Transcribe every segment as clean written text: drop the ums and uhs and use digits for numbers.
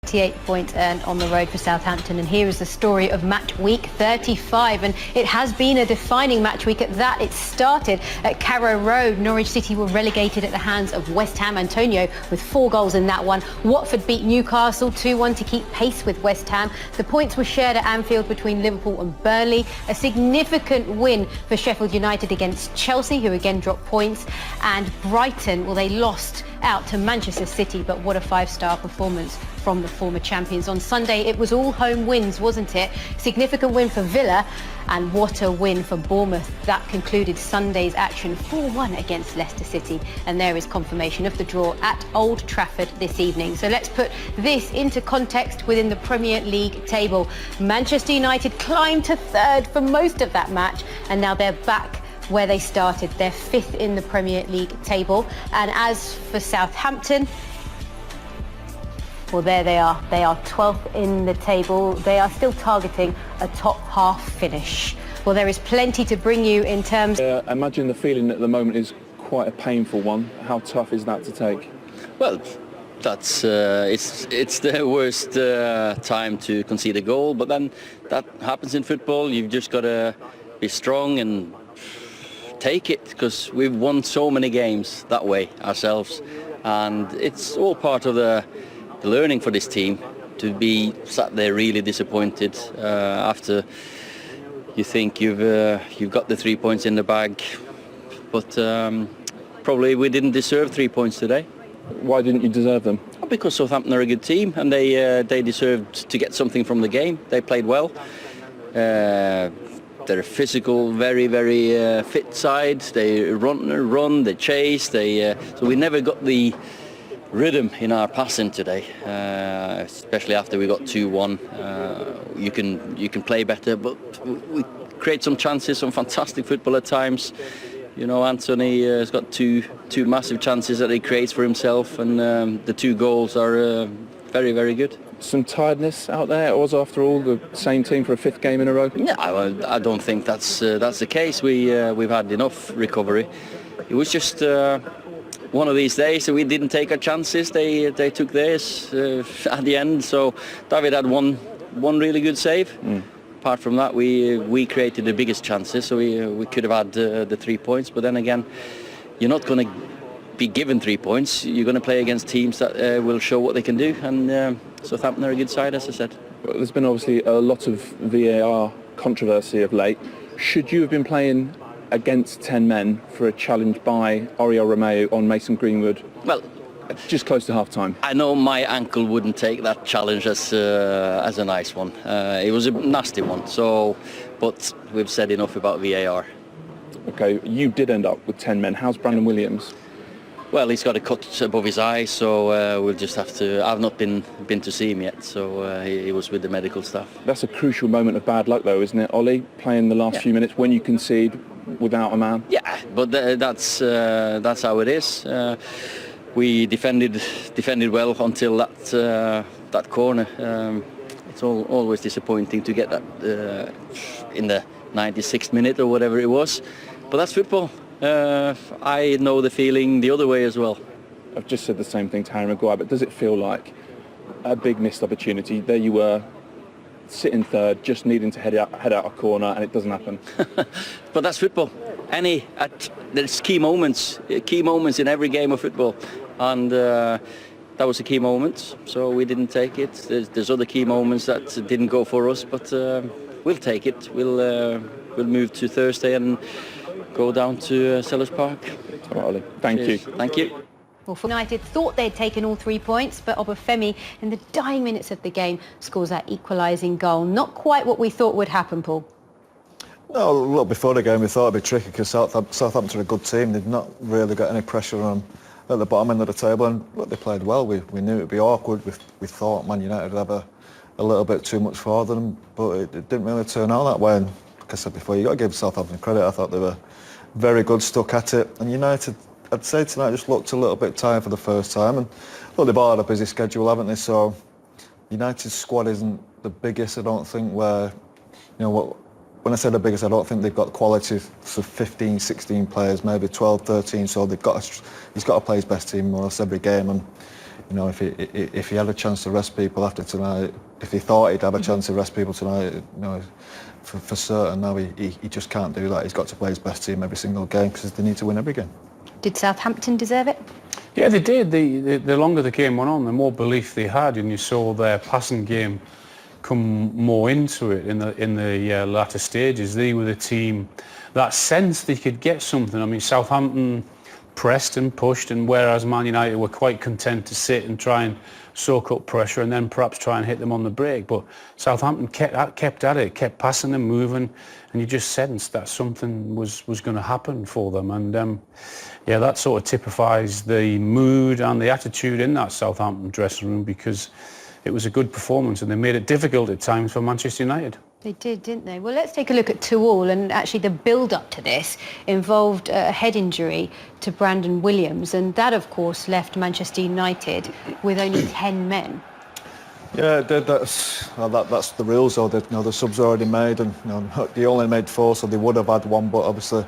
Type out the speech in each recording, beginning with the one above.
88 points earned on the road for Southampton, and here is the story of match week 35, and it has been a defining match week at that. It started at Carrow Road. Norwich City were relegated at the hands of West Ham. Antonio with 4 goals in that one. Watford beat Newcastle 2-1 to keep pace with West Ham. The points were shared at Anfield between Liverpool and Burnley. A significant win for Sheffield United against Chelsea, who again dropped points, and Brighton, well, they lost out to Manchester City, but what a 5-star performance from the former champions. On Sunday, it was all home wins, wasn't it? Significant win for Villa, and what a win for Bournemouth. That concluded Sunday's action 4-1 against Leicester City, and there is confirmation of the draw at Old Trafford this evening. So let's put this into context within the Premier League table. Manchester United climbed to 3rd for most of that match, and now they're back where they started. They're 5th in the Premier League table. And as for Southampton, well, there they are. They are 12th in the table. They are still targeting a top half finish. Well, there is plenty to bring you in terms... Imagine the feeling at the moment is quite a painful one. How tough is that to take? Well, that's it's the worst time to concede a goal, but then that happens in football. You've just got to be strong and take it, because we've won so many games that way ourselves, and it's all part of the learning for this team to be sat there really disappointed after you think you've got the 3 points in the bag, but probably we didn't deserve 3 points today. Why didn't you deserve them? Because Southampton are a good team, and they deserved to get something from the game. They played well. They're a physical, very, very fit side. They run, they chase. So we never got the rhythm in our passing today, especially after we got 2-1. You can play better, but we create some chances, some fantastic football at times. You know, Anthony has got two massive chances that he creates for himself, and the 2 goals are very, very good. Some tiredness out there? It was, after all, the same team for a 5th game in a row? No, I don't think that's the case. We've had enough recovery. It was just one of these days, so we didn't take our chances. They took theirs at the end. So David had one really good save. Apart from that, we created the biggest chances, so we could have had the 3 points. But then again, you're not going to be given 3 points. You're going to play against teams that will show what they can do, and Southampton are a good side, as I said. Well, there's been obviously a lot of VAR controversy of late. Should you have been playing against 10 men for a challenge by Oriol Romeu on Mason Greenwood? Well, just close to half-time. I know my ankle wouldn't take that challenge as a nice one. It was a nasty one. So, but we've said enough about VAR. Okay, you did end up with 10 men. How's Brandon Williams? Well, he's got a cut above his eye, so we'll just have to... I've not been to see him yet, so he was with the medical staff. That's a crucial moment of bad luck, though, isn't it, Ollie? Playing the last few minutes when you concede without a man. Yeah, but that's how it is. We defended well until that corner. It's always disappointing to get that in the 96th minute or whatever it was, but that's football. I know the feeling the other way as well. I've just said the same thing to Harry Maguire, but does it feel like a big missed opportunity? There you were, sitting 3rd, just needing to head out a corner, and it doesn't happen. But that's football. There's key moments in every game of football, and that was a key moment. So we didn't take it. There's other key moments that didn't go for us, but we'll take it. We'll move to Thursday and go down to Sellers Park. All right, Ollie. Thank you. Thank you. Well, United thought they'd taken all 3 points, but Obafemi, in the dying minutes of the game, scores that equalising goal. Not quite what we thought would happen, Paul. No, look, before the game we thought it'd be tricky because Southampton are a good team. They've not really got any pressure on at the bottom end of the table, and look, they played well. We knew it'd be awkward. We thought Man United would have a little bit too much for them, but it didn't really turn out that way. And like I said before, you've got to give Southampton credit. I thought they were very good, stuck at it. And United, I'd say tonight, just looked a little bit tired for the first time. And look, they've all had a busy schedule, haven't they? So United's squad isn't the biggest, I don't think, where, when I say the biggest, I don't think they've got quality for 15, 16 players, maybe 12, 13. So he's got to play his best team more or less every game. And You know, if he had a chance to rest people after tonight, if he thought he'd have a chance to rest people tonight, you know, for certain now he just can't do that. He's got to play his best team every single game because they need to win every game. Did Southampton deserve it? Yeah, they did. The longer the game went on, the more belief they had, and you saw their passing game come more into it in the latter stages. They were the team that sensed they could get something. I mean, Southampton pressed and pushed, and whereas Man United were quite content to sit and try and soak up pressure and then perhaps try and hit them on the break, but Southampton kept at it, kept passing and moving, and you just sensed that something was going to happen for them. And yeah, that sort of typifies the mood and the attitude in that Southampton dressing room, because it was a good performance and they made it difficult at times for Manchester United. They did, didn't they? Well, let's take a look at 2-2, and actually the build-up to this involved a head injury to Brandon Williams, and that, of course, left Manchester United with only 10 men. Yeah, it did. That's the rules, though. The subs are already made, and they only made 4, so they would have had 1. But obviously,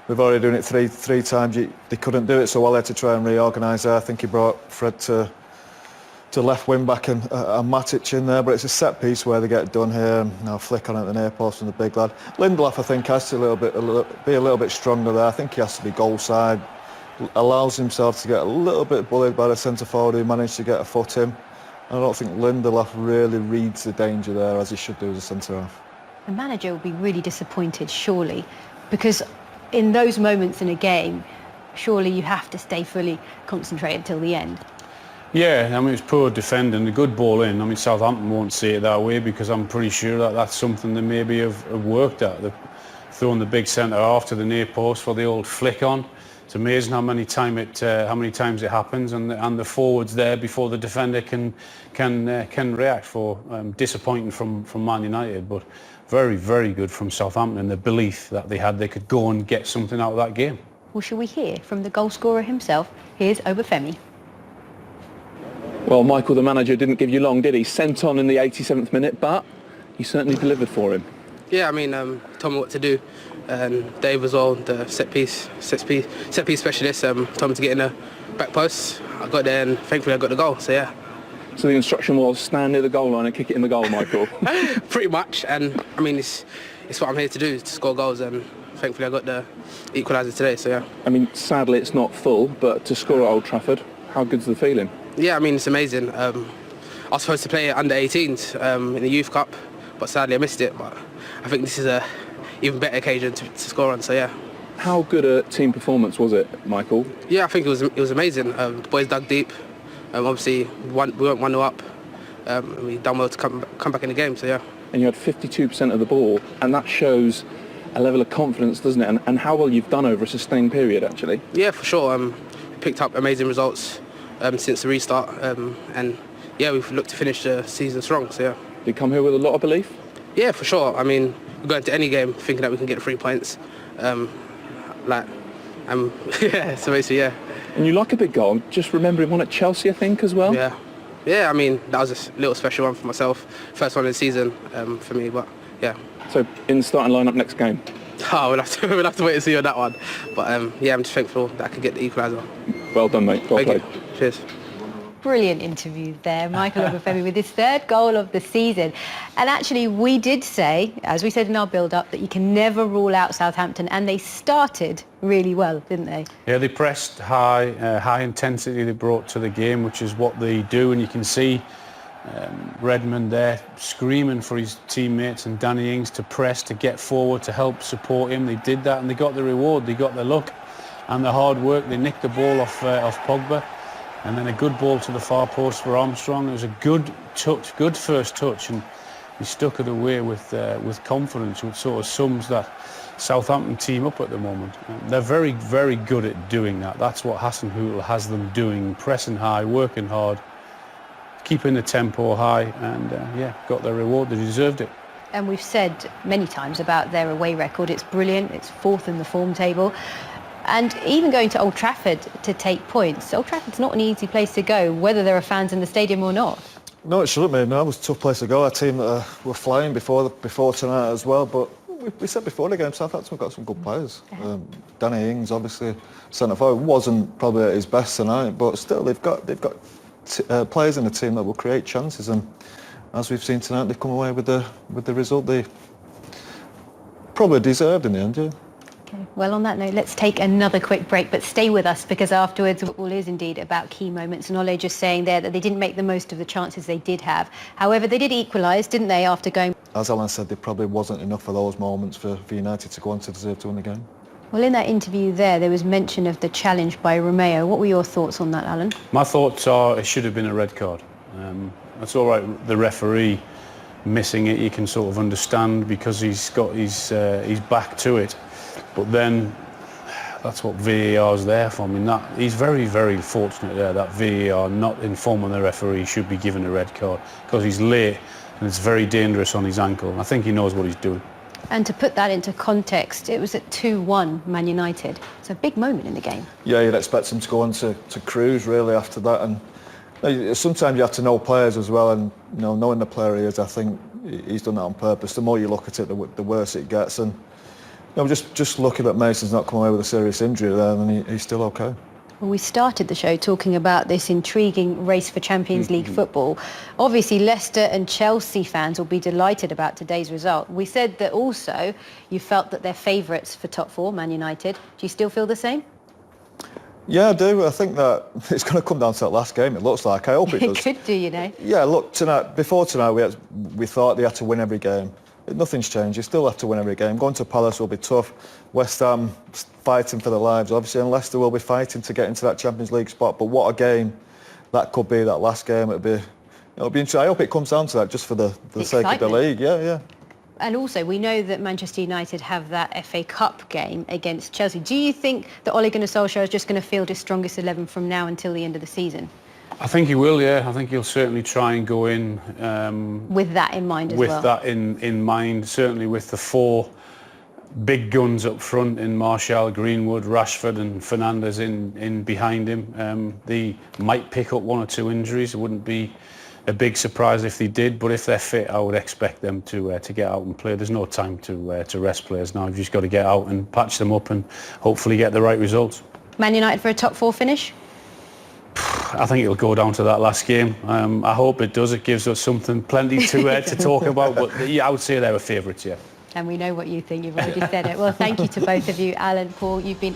we've already done it three times. They couldn't do it, so I had to try and reorganise there. I think he brought Fred to left wing back and Matic in there, but it's a set piece where they get done here. Flick on at the near post from the big lad. Lindelof, I think, has to be a little bit stronger there. I think he has to be goal side. Allows himself to get a little bit bullied by the centre forward who managed to get a foot in. I don't think Lindelof really reads the danger there as he should do as a centre half. The manager will be really disappointed, surely, because in those moments in a game, surely you have to stay fully concentrated till the end. Yeah, I mean, it's poor defending, a good ball in. I mean, Southampton won't see it that way, because I'm pretty sure that that's something they maybe have worked at. They've thrown the big centre half to the near post for the old flick on. It's amazing how many times it happens, and the forwards there before the defender can react. For disappointing from Man United, but very, very good from Southampton. The belief that they had they could go and get something out of that game. Well, shall we hear from the goal scorer himself? Here's Obafemi. Well, Michael, the manager, didn't give you long, did he? Sent on in the 87th minute, but he certainly delivered for him. Yeah, I mean, told me what to do, and Dave as well, the set piece specialist, told me to get in the back post. I got there, and thankfully I got the goal. So yeah. So the instruction was stand near the goal line and kick it in the goal, Michael. Pretty much, and I mean, it's what I'm here to do, to score goals, and thankfully I got the equaliser today. So yeah. I mean, sadly it's not full, but to score at Old Trafford, how good's the feeling? Yeah, I mean, it's amazing. I was supposed to play under 18s in the Youth Cup, but sadly I missed it. But I think this is a even better occasion to score on. So yeah. How good a team performance was it, Michael? Yeah, I think it was amazing. The boys dug deep. Obviously, we went 1-0 up. And we done well to come back in the game. So yeah. And you had 52% of the ball, and that shows a level of confidence, doesn't it? And how well you've done over a sustained period, actually. Yeah, for sure. We picked up amazing results since the restart, and yeah, we've looked to finish the season strong. So yeah. Did you come here with a lot of belief? Yeah, for sure. I mean, we go into any game thinking that we can get 3 points. Yeah, so basically, yeah. And you like a big goal. Just remembering one at Chelsea, I think, as well. Yeah. I mean, that was a little special one for myself. First one of the season for me, but yeah. So in the starting lineup next game. Oh, we'll have to wait and see on that one. But yeah, I'm just thankful that I could get the equaliser. Well done, mate. Well played. Thank you. Cheers. Brilliant interview there, Michael Obafemi, with his 3rd goal of the season. And actually, we did say, as we said in our build-up, that you can never rule out Southampton, and they started really well, didn't they? Yeah, they pressed high intensity they brought to the game, which is what they do, and you can see Redmond there screaming for his teammates and Danny Ings to press, to get forward, to help support him. They did that, and they got the reward. They got the luck and the hard work. They nicked the ball off Pogba. And then a good ball to the far post for Armstrong. It was a good touch, good first touch, and he stuck it away with confidence, which sort of sums that Southampton team up at the moment. They're very, very good at doing that. That's what Hasenhüttl has them doing, pressing high, working hard, keeping the tempo high, and yeah, got their reward. They deserved it. And we've said many times about their away record. It's brilliant. It's 4th in the form table. And even going to Old Trafford to take points. Old Trafford's not an easy place to go, whether there are fans in the stadium or not. No, it shouldn't be. No, it was a tough place to go. Our team that were flying before tonight as well. But we said before the game, Southampton got some good players. Danny Ings, obviously, centre forward, wasn't probably at his best tonight, but still they've got players in the team that will create chances, and as we've seen tonight, they've come away with the result they probably deserved in the end. Yeah. Okay. Well, on that note, let's take another quick break, but stay with us because afterwards football is indeed about key moments. And Ole just saying there that they didn't make the most of the chances they did have. However, they did equalise, didn't they, after going... As Alan said, there probably wasn't enough of those moments for United to go on to deserve to win the game. Well, in that interview there was mention of the challenge by Romeo. What were your thoughts on that, Alan? My thoughts are it should have been a red card. That's all right, the referee missing it, you can sort of understand because he's got his back to it. But then that's what VAR is there for. I mean, he's very, very fortunate there that VAR not informing the referee should be given a red card because he's late and it's very dangerous on his ankle. I think he knows what he's doing. And to put that into context, it was at 2-1 Man United. It's a big moment in the game. Yeah, you'd expect him to go on to cruise really after that, and sometimes you have to know players as well, and knowing the player he is, I think he's done that on purpose. The more you look at it, the worse it gets, and just looking at Mason's not come away with a serious injury there, and he's still okay. Well, we started the show talking about this intriguing race for Champions League football. Obviously, Leicester and Chelsea fans will be delighted about today's result. We said that also you felt that they're favourites for top four, Man United. Do you still feel the same? Yeah, I do. I think that it's going to come down to that last game, it looks like. I hope it does. It could do, Yeah, look, before tonight, we thought they had to win every game. Nothing's changed. You still have to win every game. Going to Palace will be tough. West Ham fighting for their lives, obviously, and Leicester will be fighting to get into that Champions League spot. But what a game that could be, that last game. It'll be interesting. I hope it comes down to that just for the sake of the league. Yeah. And also, we know that Manchester United have that FA Cup game against Chelsea. Do you think that Ole Gunnar Solskjaer is just going to field his strongest 11 from now until the end of the season? I think he will, yeah. I think he'll certainly try and go in... with that in mind as well? With that in mind, certainly with the four big guns up front in Martial, Greenwood, Rashford and Fernandes in behind him. They might pick up one or two injuries. It wouldn't be a big surprise if they did, but if they're fit, I would expect them to get out and play. There's no time to rest players now. You've just got to get out and patch them up and hopefully get the right results. Man United for a top four finish? I think it'll go down to that last game. I hope it does. It gives us plenty to talk about. But yeah, I would say they were favourites, yeah. And we know what you think. You've already said it. Well, thank you to both of you, Alan, Paul. You've been